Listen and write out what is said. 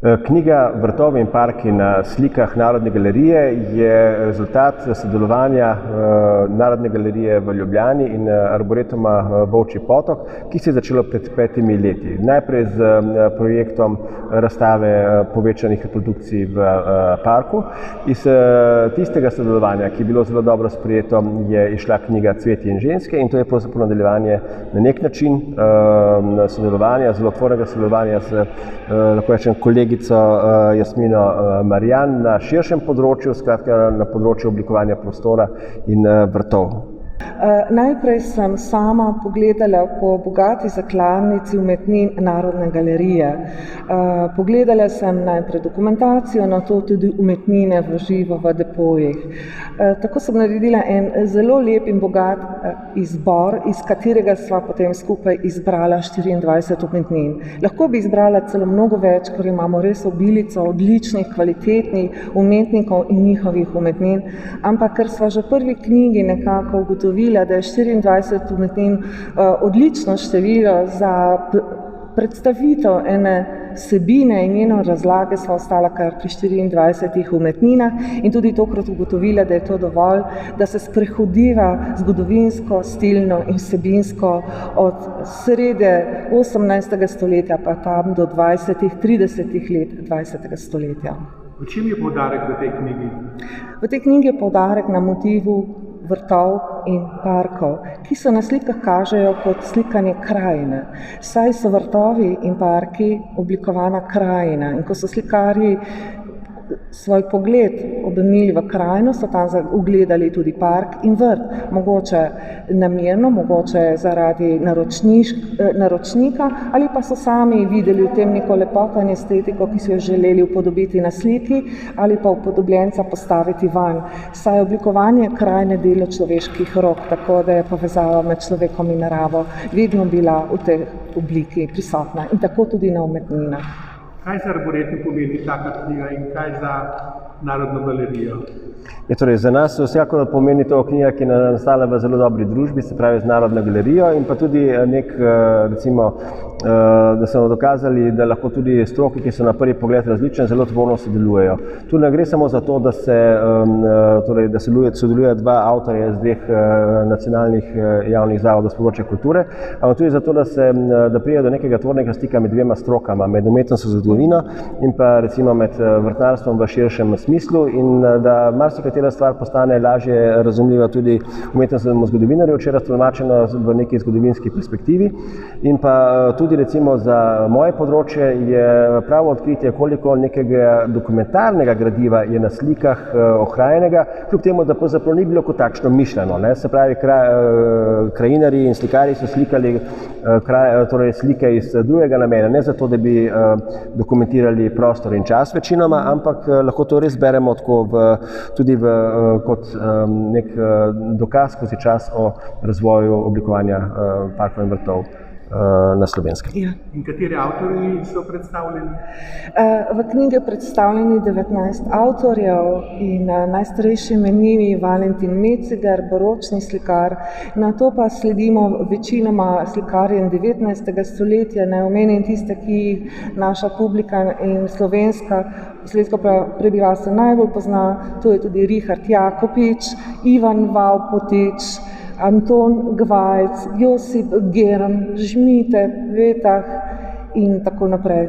Knjiga Vrtovi in parki na slikah Narodne galerije je rezultat sodelovanja Narodne galerije v Ljubljani in Arboretuma Volčji potok, ki se je začelo pred 5 leti. Najprej z projektom razstave povečanih reprodukcij v parku. Iz tistega sodelovanja, ki je bilo zelo dobro sprejeto, je išla knjiga Cvetje in ženske in to je pravzaprav nadaljevanje na nek način sodelovanja, zelo otvornega sodelovanja z, lahko rečem, kolegico Jasmino Marjan na širšem področju, skratka na področju oblikovanja prostora in vrtov. Najprej sem sama pogledala po bogati zakladnici umetnin Narodne galerije. Pogledala sem najprej dokumentacijo, nato tudi umetnine v živo v depojih. Tako sem naredila en zelo lep in bogat izbor, iz katerega sva potem skupaj izbrala 24 umetnin. Lahko bi izbrala celo mnogo več, ker imamo res obilico odličnih, kvalitetnih umetnikov in njihovih umetnin, ampak ker sva že v prvi knjigi nekako ugotovila, da je 24 umetnin odlično število za predstavitev ene vsebine in njeno razlage, sva ostala kar pri 24 umetninah in tudi tokrat ugotovila, da je to dovolj, da se sprehodiva zgodovinsko, stilno in vsebinsko od srede 18. stoletja pa tam do 20-30 let 20. stoletja. V čem je poudarek v tej knjigi? V tej knjigi je poudarek na motivu vrtov in parkov, ki se na slikah kažejo kot slikanje krajine. Saj so vrtovi in parki oblikovana krajina in ko so slikarji svoj pogled obrnili v krajino, so tam ugledali tudi park in vrt. Mogoče namerno, mogoče zaradi naročnika ali pa so sami videli v tem neko lepoto in estetiko, ki so jo želeli upodobiti na sliki ali pa upodobljenca postaviti vanj. Saj je oblikovanje krajine delo človeških rok, tako da je povezava med človekom in naravo vedno bila v tej obliki prisotna in tako tudi na umetninah. Kaj za Arboretum pomeni taka knjiga in kaj za Narodno galerijo? Torej, za nas vsekakor pomeni to knjiga, ki je nastala v zelo dobri družbi, se pravi z Narodno galerijo in pa tudi recimo, da smo dokazali, da lahko tudi stroki, ki so na prvi pogled različne, zelo tvorno sodelujejo. Tu ne gre samo za to, da sodeluje dva avtorja iz dveh nacionalnih javnih zavodov s področja kulture, ampak tudi za to, da pride do nekega tvornega stika med dvema strokama, med umetnostjo zgodovino in pa recimo med vrtnarstvom v širšem smislu in da marsikatera stvar postane lažje razumljiva tudi umetnostnemu zgodovinarju, če je raztolmačeno v neki zgodovinski perspektivi. In pa tudi recimo za moje področje je pravo odkritje, koliko nekega dokumentarnega gradiva je na slikah ohranjenega, kljub temu, da pravzaprav ni bilo kot takšno mišljeno. Se pravi, krajinarji in slikarji so slikali slike iz drugega namena, ne zato, da bi dokumentirali prostor in čas večinoma, ampak lahko to res beremo tudi kot nek dokaz skozi čas o razvoju oblikovanja parkov in vrtov na Slovenskem. Ja. In kateri avtorji so predstavljeni? V knjigi je predstavljeni 19 avtorjev in najstarejši med njimi Valentin Meciger, baročni slikar. Na to pa sledimo večinoma slikarjem 19. stoletja, naj omenim tiste, ki jih naša publika in slovensko prebivalstvo najbolj pozna. To je tudi Richard Jakopič, Ivan Vaupotič, Anton Gvajc, Josip Germ, Žmite, Vetah in tako naprej.